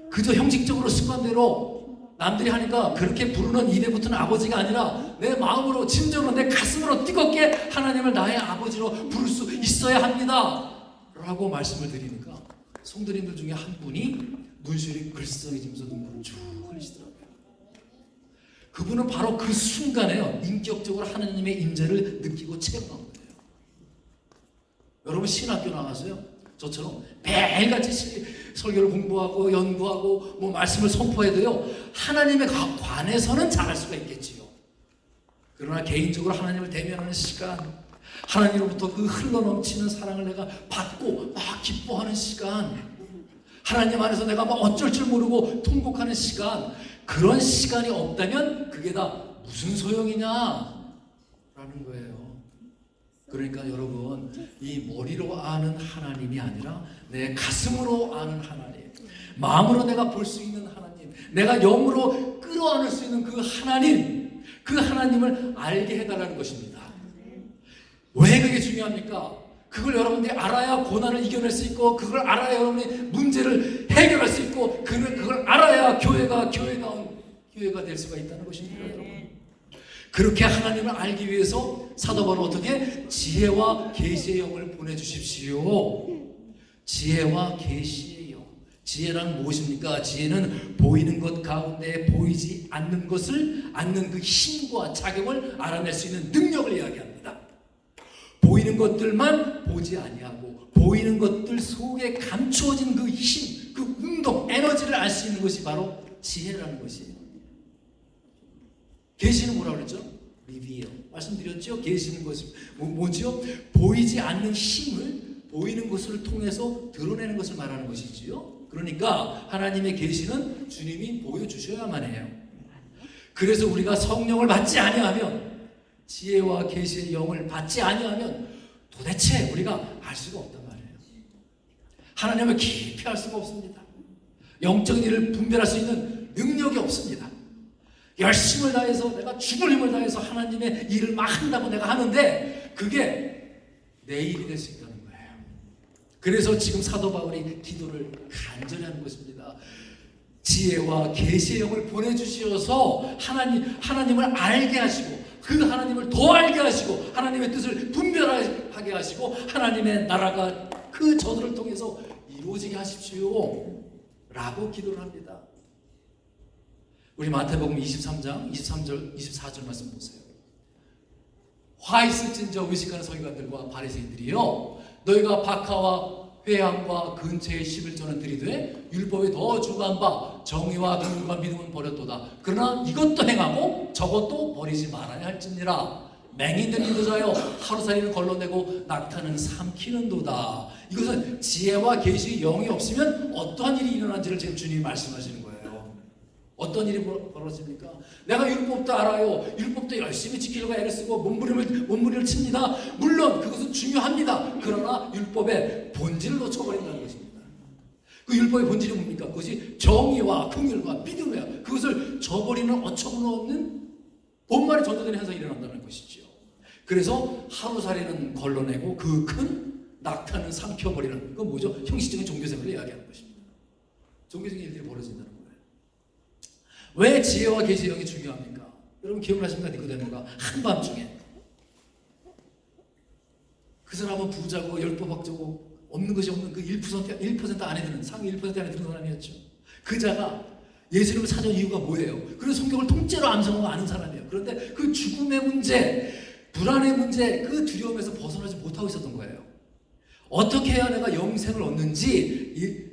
그저 형식적으로 습관대로 남들이 하니까 그렇게 부르는 입에 붙은 아버지가 아니라 내 마음으로 진정으로 내 가슴으로 뜨겁게 하나님을 나의 아버지로 부를 수 있어야 합니다 라고 말씀을 드리니까 성도님들 중에 한 분이 눈시울이 글썽이지면서 눈물을 쭉 흘리시더라고요. 그분은 바로 그 순간에요 인격적으로 하나님의 임재를 느끼고 체험한 거예요. 여러분 신학교 나가서요 저처럼 매일같이 설교를 공부하고 연구하고 뭐 말씀을 선포해도요 하나님에 관해서는 잘할 수가 있겠지요. 그러나 개인적으로 하나님을 대면하는 시간, 하나님으로부터 그 흘러넘치는 사랑을 내가 받고 막 기뻐하는 시간, 하나님 안에서 내가 막 어쩔 줄 모르고 통곡하는 시간, 그런 시간이 없다면 그게 다 무슨 소용이냐 라는 거예요. 그러니까 여러분 이 머리로 아는 하나님이 아니라 내 가슴으로 아는 하나님, 마음으로 내가 볼 수 있는 하나님, 내가 영으로 끌어안을 수 있는 그 하나님, 그 하나님을 알게 해달라는 것입니다. 왜 그게 중요합니까? 그걸 여러분들이 알아야 고난을 이겨낼 수 있고, 그걸 알아야 여러분이 문제를 해결할 수 있고, 그걸 알아야 교회가 될 수가 있다는 것입니다. 여러분. 그렇게 하나님을 알기 위해서 사도 바울은 어떻게? 지혜와 계시의 영을 보내주십시오. 지혜와 계시의 영. 지혜란 무엇입니까? 지혜는 보이는 것 가운데 보이지 않는 것을 않는 그 힘과 작용을 알아낼 수 있는 능력을 이야기합니다. 보이는 것들만 보지 아니하고 보이는 것들 속에 감추어진 그 힘, 그 운동, 에너지를 알 수 있는 것이 바로 지혜라는 것이에요. 계시는 뭐라고 그랬죠? 리비어. 말씀드렸죠? 계시는 것이 뭐죠? 보이지 않는 힘을 보이는 것을 통해서 드러내는 것을 말하는 것이지요. 그러니까 하나님의 계시는 주님이 보여주셔야만 해요. 그래서 우리가 성령을 받지 아니하면, 지혜와 계시의 영을 받지 아니하면 도대체 우리가 알 수가 없단 말이에요. 하나님을 깊이 알 수가 없습니다. 영적인 일을 분별할 수 있는 능력이 없습니다. 열심을 다해서 내가 죽을 힘을 다해서 하나님의 일을 막 한다고 내가 하는데 그게 내 일이 될 수 있다는 거예요. 그래서 지금 사도 바울이 기도를 간절히 하는 것입니다. 지혜와 계시의 영을 보내주셔서 하나님을 알게 하시고 그 하나님을 더 알게 하시고 하나님의 뜻을 분별하게 하시고 하나님의 나라가 그 저들을 통해서 이루어지게 하십시오 라고 기도를 합니다. 우리 마태복음 23장 23절 24절 말씀 보세요. 화 있을진저 의식하는 서기관들과 바리새인들이여, 너희가 박하와 회향과 근처의 11조는 들이되 율법에 더 중한 바 정의와 긍휼과 믿음은 버렸도다. 그러나 이것도 행하고 저것도 버리지 말아야 할지니라. 맹인된 인도자여, 하루살이는 걸러내고 낙타는 삼키는도다. 이것은 지혜와 계시의 영이 없으면 어떠한 일이 일어난지를 지금 주님이 말씀하시는 거예요. 어떤 일이 벌어집니까? 내가 율법도 알아요. 율법도 열심히 지키려고 애를 쓰고 몸부림을 칩니다. 물론 그것은 중요합니다. 그러나 율법의 본질을 놓쳐버린다는 것입니다. 그 율법의 본질이 뭡니까? 그것이 정의와 긍휼과 믿음이에요. 그것을 저버리는 어처구니 없는 본말에 전도되는 현상이 일어난다는 것이죠. 그래서 하루살이는 걸러내고 그 큰 낙타는 삼켜버리는, 그건 뭐죠? 형식적인 종교생활을 이야기하는 것입니다. 종교적인 일들이 벌어진다는 거예요. 왜 지혜와 계시의 영이 중요합니까? 여러분 기억나십니까? 니고데모가 한밤중에 그 사람은 부자고 열법학자고 없는 것이 없는 그 1% 안에 드는, 상위 1% 안에 드는 사람이었죠. 그 자가 예수님을 찾아온 이유가 뭐예요? 그래서 성경을 통째로 암송하고 아는 사람이에요. 그런데 그 죽음의 문제, 불안의 문제, 그 두려움에서 벗어나지 못하고 있었던 거예요. 어떻게 해야 내가 영생을 얻는지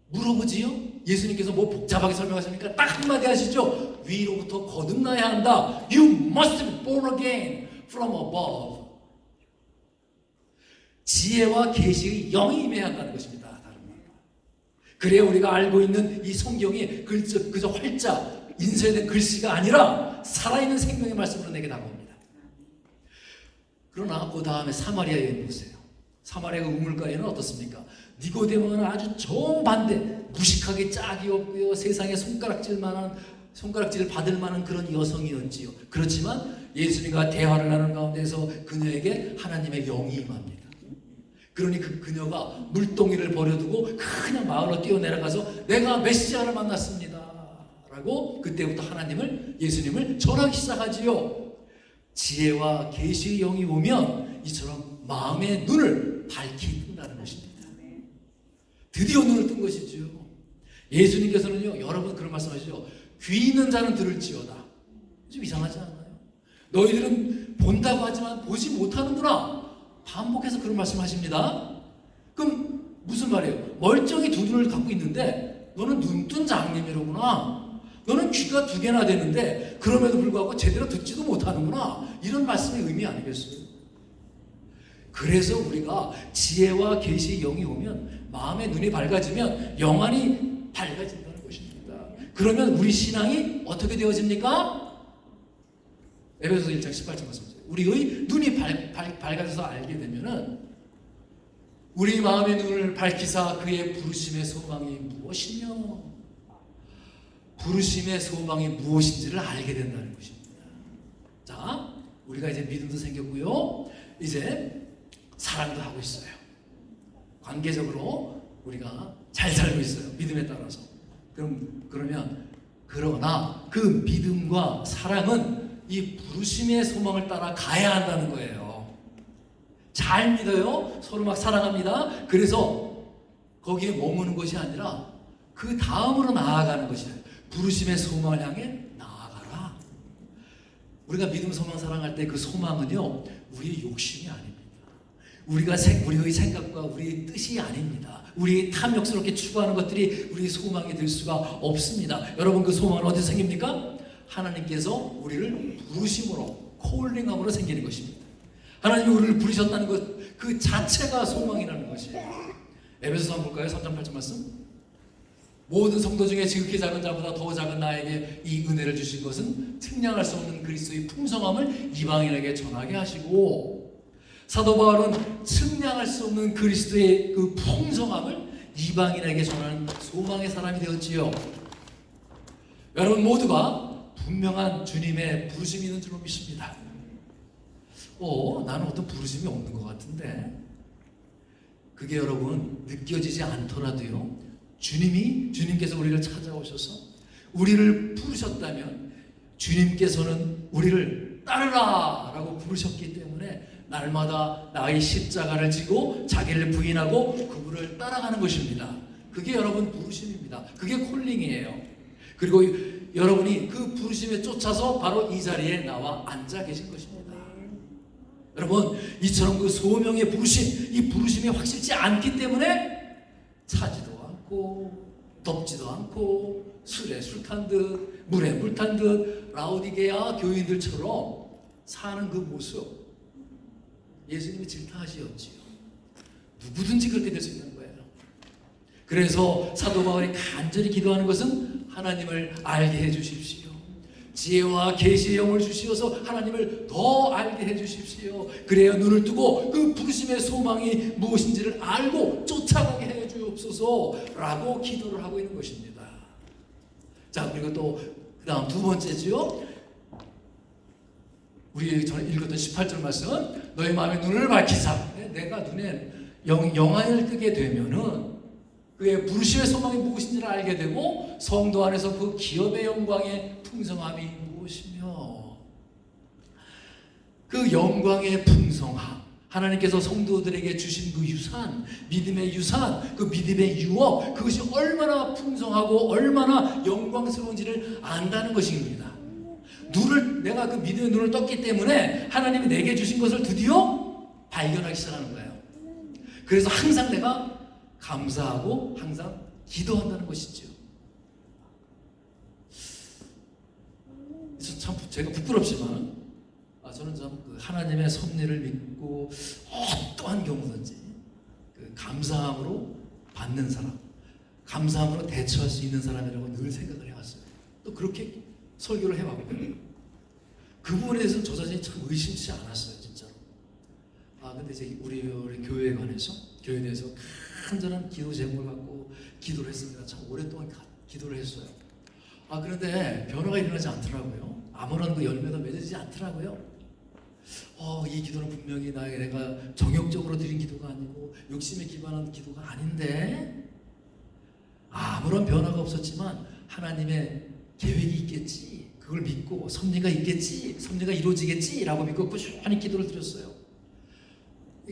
물어보지요? 예수님께서 뭐 복잡하게 설명하십니까? 딱 한마디 하시죠. 위로부터 거듭나야 한다. You must be born again from above. 지혜와 계시의 영이 임해야 한다는 것입니다. 다른 말로. 그래야 우리가 알고 있는 이 성경이 그저 활자 인쇄된 글씨가 아니라 살아있는 생명의 말씀으로 내게 다가옵니다. 그러나 그 다음에 사마리아 여인 보세요. 사마리아 그 우물가에는 어떻습니까? 니고데모는 아주 정반대, 무식하게 짝이 없고요, 세상에 손가락질만한 손가락질을 받을 만한 그런 여성이었지요. 그렇지만 예수님과 대화를 하는 가운데서 그녀에게 하나님의 영이 임합니다. 그러니 그녀가 물동이를 버려두고 그냥 마을로 뛰어내려가서 내가 메시아를 만났습니다 라고 그때부터 예수님을 전하기 시작하지요. 지혜와 계시의 영이 오면 이처럼 마음의 눈을 밝히 뜬다는 것입니다. 드디어 눈을 뜬 것이지요. 예수님께서는요, 여러분 그런 말씀하시죠. 귀 있는 자는 들을지어다. 좀 이상하지 않아요? 너희들은 본다고 하지만 보지 못하는구나. 반복해서 그런 말씀하십니다. 그럼 무슨 말이에요? 멀쩡히 두 눈을 갖고 있는데 너는 눈뜬 장님이로구나. 너는 귀가 두 개나 되는데 그럼에도 불구하고 제대로 듣지도 못하는구나. 이런 말씀의 의미 아니겠어요? 그래서 우리가 지혜와 계시의 영이 오면 마음의 눈이 밝아지면 영안이 밝아진다는 것입니다. 그러면 우리 신앙이 어떻게 되어집니까? 에베소서 1장 18절 말씀하세요. 우리의 눈이 밝아져서 알게 되면은 우리 마음의 눈을 밝히사 그의 부르심의 소망이 무엇이며 부르심의 소망이 무엇인지를 알게 된다는 것입니다. 자, 우리가 이제 믿음도 생겼고요. 이제 사랑도 하고 있어요. 관계적으로 우리가 잘 살고 있어요. 믿음에 따라서. 그러나 그 믿음과 사랑은 이 부르심의 소망을 따라 가야 한다는 거예요. 잘 믿어요. 서로 막 사랑합니다. 그래서 거기에 머무는 것이 아니라 그 다음으로 나아가는 것이에요. 부르심의 소망을 향해 나아가라. 우리가 믿음, 소망, 사랑할 때 그 소망은요, 우리의 욕심이 아닙니다. 우리의 생각과 우리의 뜻이 아닙니다. 우리의 탐욕스럽게 추구하는 것들이 우리의 소망이 될 수가 없습니다. 여러분, 그 소망은 어디서 생깁니까? 하나님께서 우리를 부르심으로, 콜링함으로 생기는 것입니다. 하나님이 우리를 부르셨다는 것 그 자체가 소망이라는 것이에요. 에베소서 한번 볼까요? 3장 8절 말씀. 모든 성도 중에 지극히 작은 자보다 더 작은 나에게 이 은혜를 주신 것은 측량할 수 없는 그리스도의 풍성함을 이방인에게 전하게 하시고, 사도 바울은 측량할 수 없는 그리스도의 그 풍성함을 이방인에게 전하는 소망의 사람이 되었지요. 여러분 모두가 분명한 주님의 부르심이 있는 줄로 믿습니다. 나는 어떤 부르심이 없는 것 같은데, 그게 여러분 느껴지지 않더라도요, 주님께서 우리를 찾아오셔서 우리를 부르셨다면 주님께서는 우리를 따르라 라고 부르셨기 때문에 날마다 나의 십자가를 지고 자기를 부인하고 그분을 따라가는 것입니다. 그게 여러분 부르심입니다. 그게 콜링이에요. 그리고 여러분이 그 부르심에 쫓아서 바로 이 자리에 나와 앉아 계신 것입니다. 여러분, 이처럼 그 소명의 부르심, 이 부르심이 확실치 않기 때문에 차지도 않고 덥지도 않고 술에 술 탄 듯 물에 물 탄 듯 라오디게아 교인들처럼 사는 그 모습, 예수님이 질타하시었지요. 누구든지 그렇게 될 수 있는 거예요. 그래서 사도 바울이 간절히 기도하는 것은 하나님을 알게 해주십시오. 지혜와 계시의 영을 주시어서 하나님을 더 알게 해주십시오. 그래야 눈을 뜨고 그 부르심의 소망이 무엇인지를 알고 쫓아가게 해주옵소서라고 기도를 하고 있는 것입니다. 자, 그리고 또 그 다음 두 번째지요. 우리 전에 읽었던 18절 말씀은 너희 마음의 눈을 밝히사. 내가 눈에 영안을 뜨게 되면은 그의 부르심의 소망이 무엇인지를 알게 되고 성도 안에서 그 기업의 영광의 풍성함이 무엇이며 그 영광의 풍성함, 하나님께서 성도들에게 주신 그 유산, 믿음의 유산, 그 믿음의 유업, 그것이 얼마나 풍성하고 얼마나 영광스러운지를 안다는 것입니다. 내가 그 믿음의 눈을 떴기 때문에 하나님이 내게 주신 것을 드디어 발견하기 시작하는 거예요. 그래서 항상 내가 감사하고 항상 기도한다는 것이죠. 참 제가 부끄럽지만 저는 참 그 하나님의 섭리를 믿고 어떠한 경우든지 그 감사함으로 받는 사람, 감사함으로 대처할 수 있는 사람이라고 늘 생각을 해왔어요. 또 그렇게 설교를 해왔고요. 그 부분에 대해서는 저 자신이 참 의심치 않았어요, 진짜로. 근데 이제 우리 교회에 관해서, 교회에 대해서 간절한 기도 제목을 갖고 기도를 했습니다. 참 오랫동안 기도를 했어요. 그런데 변화가 일어나지 않더라고요. 아무런 그 열매가 맺어지지 않더라고요. 이 기도는 분명히 내가 정욕적으로 드린 기도가 아니고 욕심에 기반한 기도가 아닌데, 아무런 변화가 없었지만 하나님의 계획이 있겠지, 그걸 믿고 섭리가 있겠지, 섭리가 이루어지겠지 라고 믿고 꾸준히 기도를 드렸어요.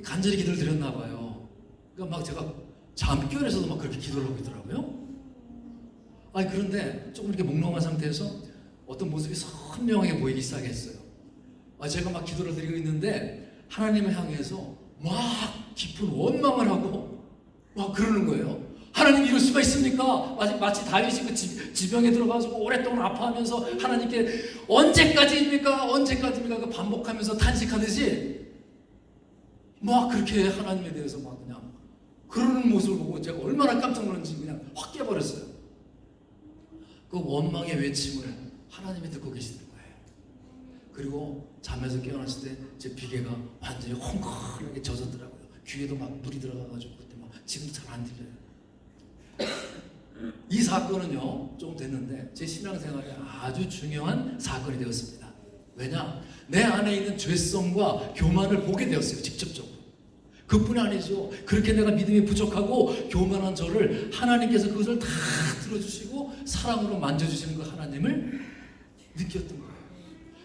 간절히 기도를 드렸나 봐요. 그러니까 막 제가 잠결에서도 막 그렇게 기도를 하고 있더라고요. 그런데 조금 이렇게 몽롱한 상태에서 어떤 모습이 선명하게 보이기 시작했어요. 제가 막 기도를 드리고 있는데 하나님을 향해서 막 깊은 원망을 하고 막 그러는 거예요. 하나님 이럴 수가 있습니까? 마치 다윗이 그 지병에 들어가지고 오랫동안 아파하면서 하나님께 언제까지입니까? 그 반복하면서 탄식하듯이 막 그렇게 하나님에 대해서 막 그냥 그러는 모습을 보고 제가 얼마나 깜짝 놀랐는지 그냥 확 깨버렸어요. 그 원망의 외침을 하나님이 듣고 계시는 거예요. 그리고 잠에서 깨어났을 때 제 비계가 완전히 헝클하게 젖었더라고요. 귀에도 막 물이 들어가가지고 그때 막 지금도 잘 안 들려요. 이 사건은요 좀 됐는데 제 신앙생활에 아주 중요한 사건이 되었습니다. 왜냐? 내 안에 있는 죄성과 교만을 보게 되었어요. 직접적으로. 그뿐이 아니죠. 그렇게 내가 믿음이 부족하고 교만한 저를 하나님께서 그것을 다 들어주시고 사랑으로 만져주시는 그 하나님을 느꼈던 거예요.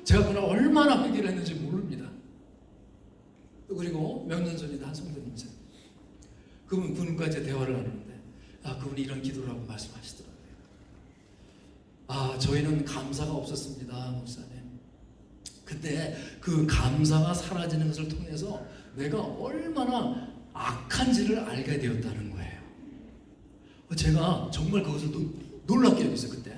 제가 그날 얼마나 회개를 했는지 모릅니다. 그리고 몇 년 전에 한 성도님 그분과 제 대화를 하는데 그분이 이런 기도를 하고 말씀하시더라고요. 저희는 감사가 없었습니다, 목사님. 근데 그 감사가 사라지는 것을 통해서 내가 얼마나 악한지를 알게 되었다는 거예요. 제가 정말 그것을 놀랍게 여겼어요. 그때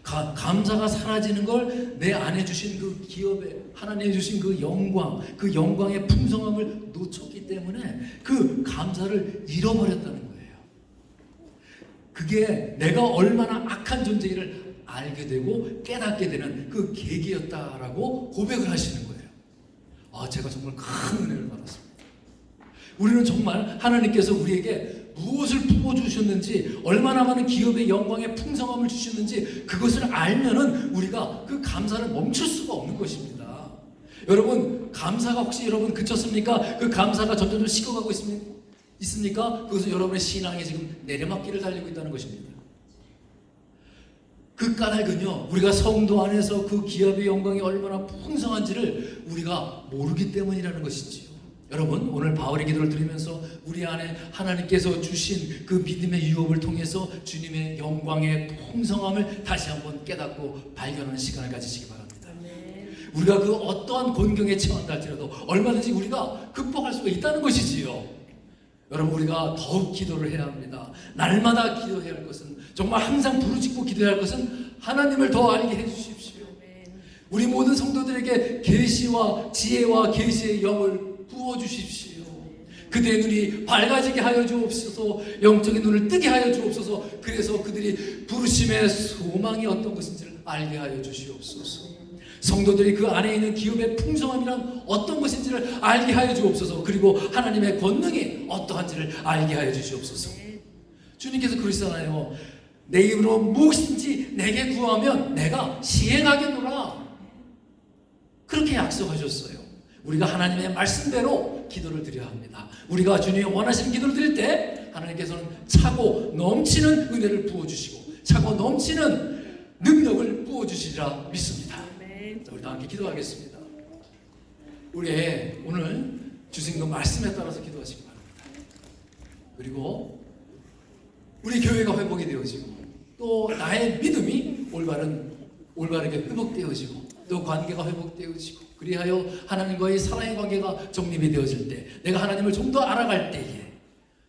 감사가 사라지는 걸 내 안에 주신 그 기업에 하나님이 주신 그 영광의 풍성함을 놓쳤기 때문에 그 감사를 잃어버렸다는 거예요. 그게 내가 얼마나 악한 존재를 알게 되고 깨닫게 되는 그 계기였다라고 고백을 하시는 거예요. 제가 정말 큰 은혜를 받았습니다. 우리는 정말 하나님께서 우리에게 무엇을 부어주셨는지, 얼마나 많은 기업의 영광의 풍성함을 주셨는지 그것을 알면은 우리가 그 감사를 멈출 수가 없는 것입니다. 여러분, 감사가 혹시 여러분 그쳤습니까? 그 감사가 점점 식어가고 있습니까? 그것은 여러분의 신앙이 지금 내리막길을 달리고 있다는 것입니다. 그 까닭은요, 우리가 성도 안에서 그 기업의 영광이 얼마나 풍성한지를 우리가 모르기 때문이라는 것이지요. 여러분, 오늘 바울의 기도를 들으면서 우리 안에 하나님께서 주신 그 믿음의 유업을 통해서 주님의 영광의 풍성함을 다시 한번 깨닫고 발견하는 시간을 가지시기 바랍니다. 우리가 그 어떠한 곤경에 처한다 할지라도 얼마든지 우리가 극복할 수가 있다는 것이지요. 여러분, 우리가 더욱 기도를 해야 합니다. 날마다 기도해야 할 것은, 정말 항상 부르짖고 기도해야 할 것은 하나님을 더 알게 해주십시오. 우리 모든 성도들에게 계시와 지혜와 계시의 영을 부어주십시오. 그들의 눈이 밝아지게 하여 주옵소서. 영적인 눈을 뜨게 하여 주옵소서. 그래서 그들이 부르심의 소망이 어떤 것인지를 알게 하여 주시옵소서. 성도들이 그 안에 있는 기업의 풍성함이란 어떤 것인지를 알게 하여 주옵소서. 그리고 하나님의 권능이 어떠한지를 알게 하여 주시옵소서. 주님께서 그러시잖아요. 내 입으로 무엇인지 내게 구하면 내가 시행하겠노라. 그렇게 약속하셨어요. 우리가 하나님의 말씀대로 기도를 드려야 합니다. 우리가 주님이 원하시는 기도를 드릴 때 하나님께서는 차고 넘치는 은혜를 부어주시고 차고 넘치는 능력을 부어주시리라 믿습니다. 자, 우리 다 함께 기도하겠습니다. 우리의 오늘 주신 그 말씀에 따라서 기도하시기 바랍니다. 그리고 우리 교회가 회복이 되어지고 또 나의 믿음이 올바르게 회복되어지고 또 관계가 회복되어지고 그리하여 하나님과의 사랑의 관계가 정립이 되어질 때 내가 하나님을 좀 더 알아갈 때에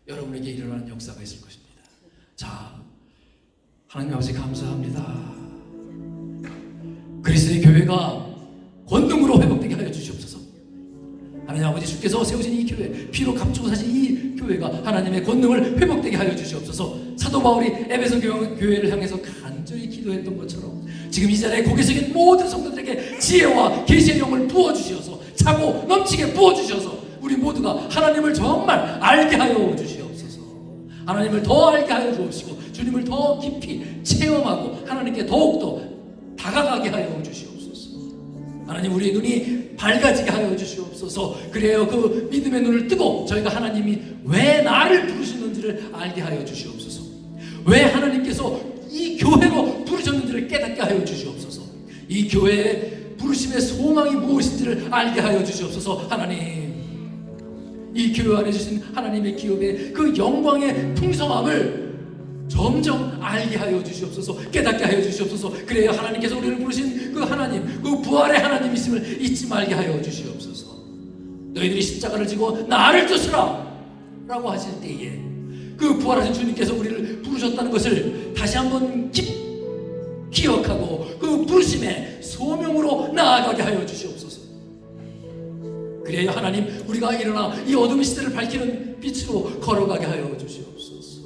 여러분에게 일어나는 역사가 있을 것입니다. 자, 하나님 아버지 감사합니다. 그리스도의 교회가 권능으로 회복되게 하여 주시옵소서. 하나님 아버지, 주께서 세우신 이 교회, 피로 감추고 사신 이 교회가 하나님의 권능을 회복되게 하여 주시옵소서. 사도 바울이 에베소 교회를 향해서 간절히 기도했던 것처럼 지금 이 자리에 고개 숙인 모든 성도들에게 지혜와 계시의 영을 부어주셔서 차고 넘치게 부어주셔서 우리 모두가 하나님을 정말 알게 하여 주시옵소서. 하나님을 더 알게 하여 주옵시고 주님을 더 깊이 체험하고 하나님께 더욱더 다가가게 하여 주시옵소서. 하나님 우리의 눈이 밝아지게 하여 주시옵소서. 그래요 그 믿음의 눈을 뜨고 저희가 하나님이 왜 나를 부르셨는지를 알게 하여 주시옵소서. 왜 하나님께서 이 교회로 부르셨는지를 깨닫게 하여 주시옵소서. 이 교회의 부르심의 소망이 무엇인지를 알게 하여 주시옵소서. 하나님 이 교회 안에 주신 하나님의 기업의 그 영광의 풍성함을 점점 알게 하여 주시옵소서. 깨닫게 하여 주시옵소서. 그래야 하나님께서 우리를 부르신 그 하나님, 그 부활의 하나님이심을 잊지 말게 하여 주시옵소서. 너희들이 십자가를 지고 나를 쫓으라 라고 하실 때에 그 부활하신 주님께서 우리를 부르셨다는 것을 다시 한번 기억하고 그 부르심의 소명으로 나아가게 하여 주시옵소서. 그래야 하나님 우리가 일어나 이 어둠의 시대를 밝히는 빛으로 걸어가게 하여 주시옵소서.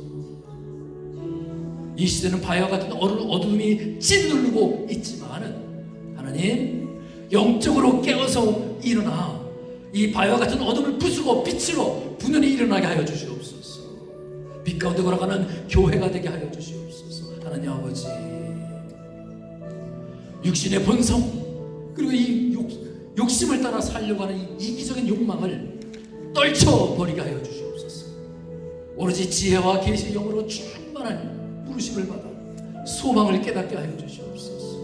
이 시대는 바위와 같은 어둠이 짓누르고 있지만은 하나님 영적으로 깨어서 일어나 이 바위와 같은 어둠을 부수고 빛으로 분연히 일어나게 하여 주시옵소서. 빛 가운데 걸어가는 교회가 되게 하여 주시옵소서. 하나님 아버지 육신의 본성 그리고 이 욕심을 따라 살려고 하는 이 이기적인 욕망을 떨쳐버리게 하여 주시옵소서. 오로지 지혜와 계시의 영으로 충만한 부르심을 받아 소망을 깨닫게 하여 주시옵소서.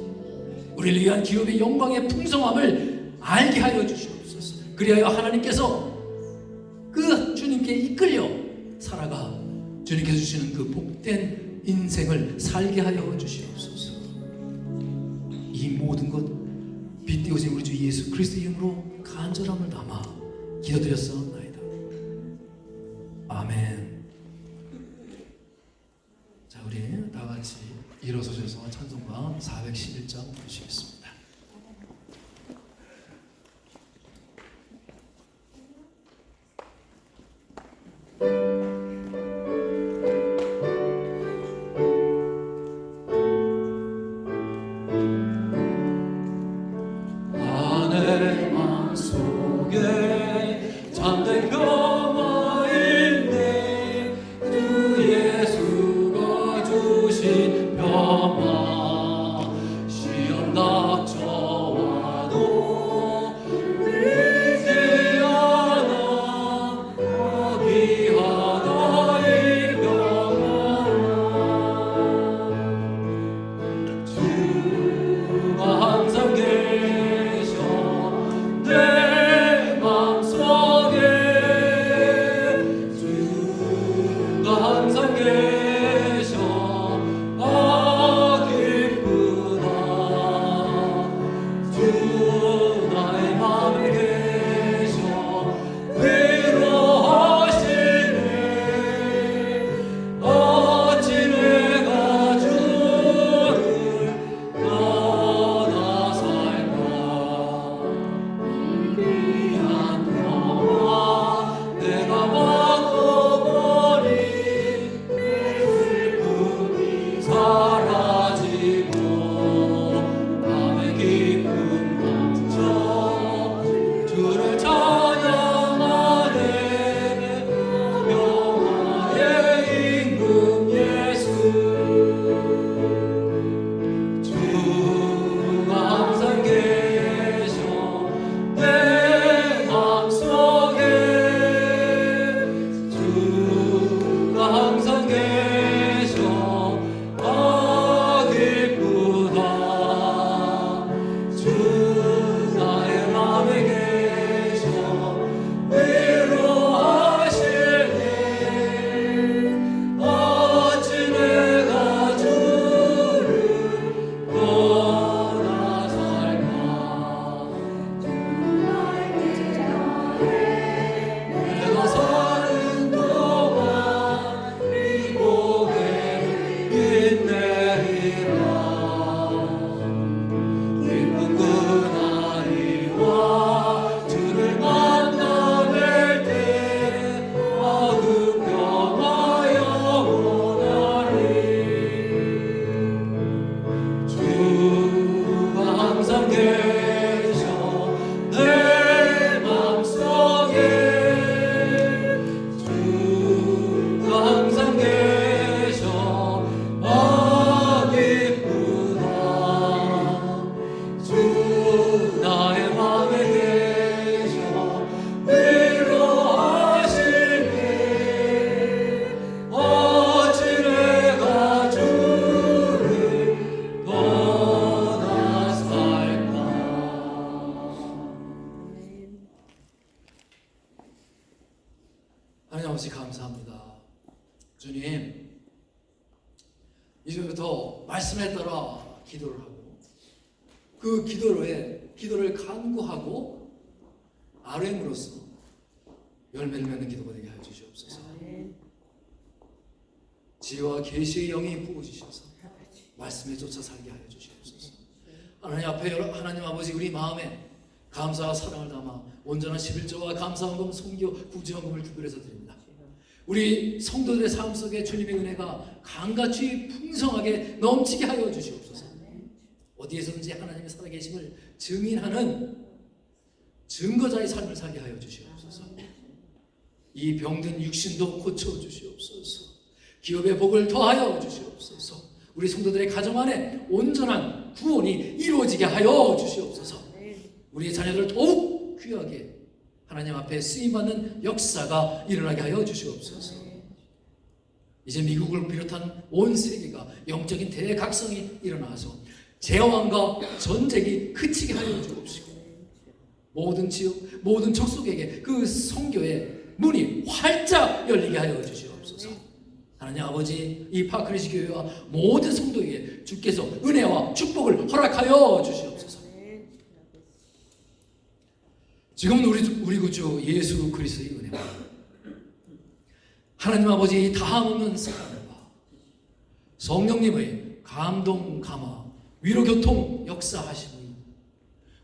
우리를 위한 기업의 영광의 풍성함을 알게 하여 주시옵소서. 그리하여 하나님께서 그 주님께 이끌려 살아가 주님께서 주시는 그 복된 인생을 살게 하여 주시옵소서. 이 모든 것 빛되어진 우리 주 예수 그리스도 이름으로 간절함을 담아 기도드렸사옵나이다. 아멘. 자, 우리 다 같이 일어서셔서 찬송가 411장 부르시겠습니다. 내 맘속에 잠든 아버지 감사합니다. 주님, 이제부터 말씀에 따라 기도를 하고 그 기도를 간구하고 아뢰므로써 열매를 맺는 기도가 되게 하여 주시옵소서. 지혜와 계시의 영이 부어주셔서 말씀에 쫓아 살게 하여 주시옵소서. 하나님 앞에 하나님 아버지 우리 마음에 감사와 사랑을 담아 온전한 11조와 감사헌금, 송교, 구제헌금을 구별해서 드립니다. 우리 성도들의 삶 속에 주님의 은혜가 강같이 풍성하게 넘치게 하여 주시옵소서. 어디에서든지 하나님의 살아계심을 증인하는 증거자의 삶을 살게 하여 주시옵소서. 이 병든 육신도 고쳐 주시옵소서. 기업의 복을 더하여 주시옵소서. 우리 성도들의 가정 안에 온전한 구원이 이루어지게 하여 주시옵소서. 우리의 자녀들을 더욱 귀하게 하나님 앞에 쓰임받는 역사가 일어나게 하여 주시옵소서. 이제 미국을 비롯한 온 세계가 영적인 대각성이 일어나서 재앙과 전쟁이 그치게 하여 주옵시고 모든 지역, 모든 족속에게 그 선교의 문이 활짝 열리게 하여 주시옵소서. 하나님 아버지, 이 파크리시 교회와 모든 성도에게 주께서 은혜와 축복을 허락하여 주시옵소서. 지금은 우리 구주 예수 그리스도의 은혜와 하나님 아버지 다함없는 사랑과 성령님의 감동, 감화, 위로, 교통, 역사하심이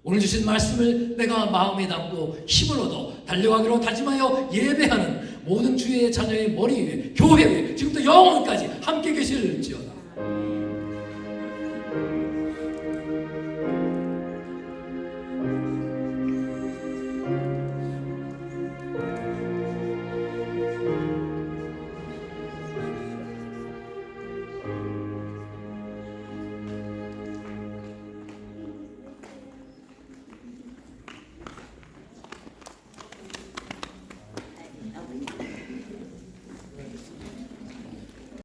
오늘 주신 말씀을 내가 마음에 담고 힘을 얻어 달려가기로 다짐하여 예배하는 모든 주의 자녀의 머리 위에, 교회 위에 지금부터 영원까지 함께 계실지어다.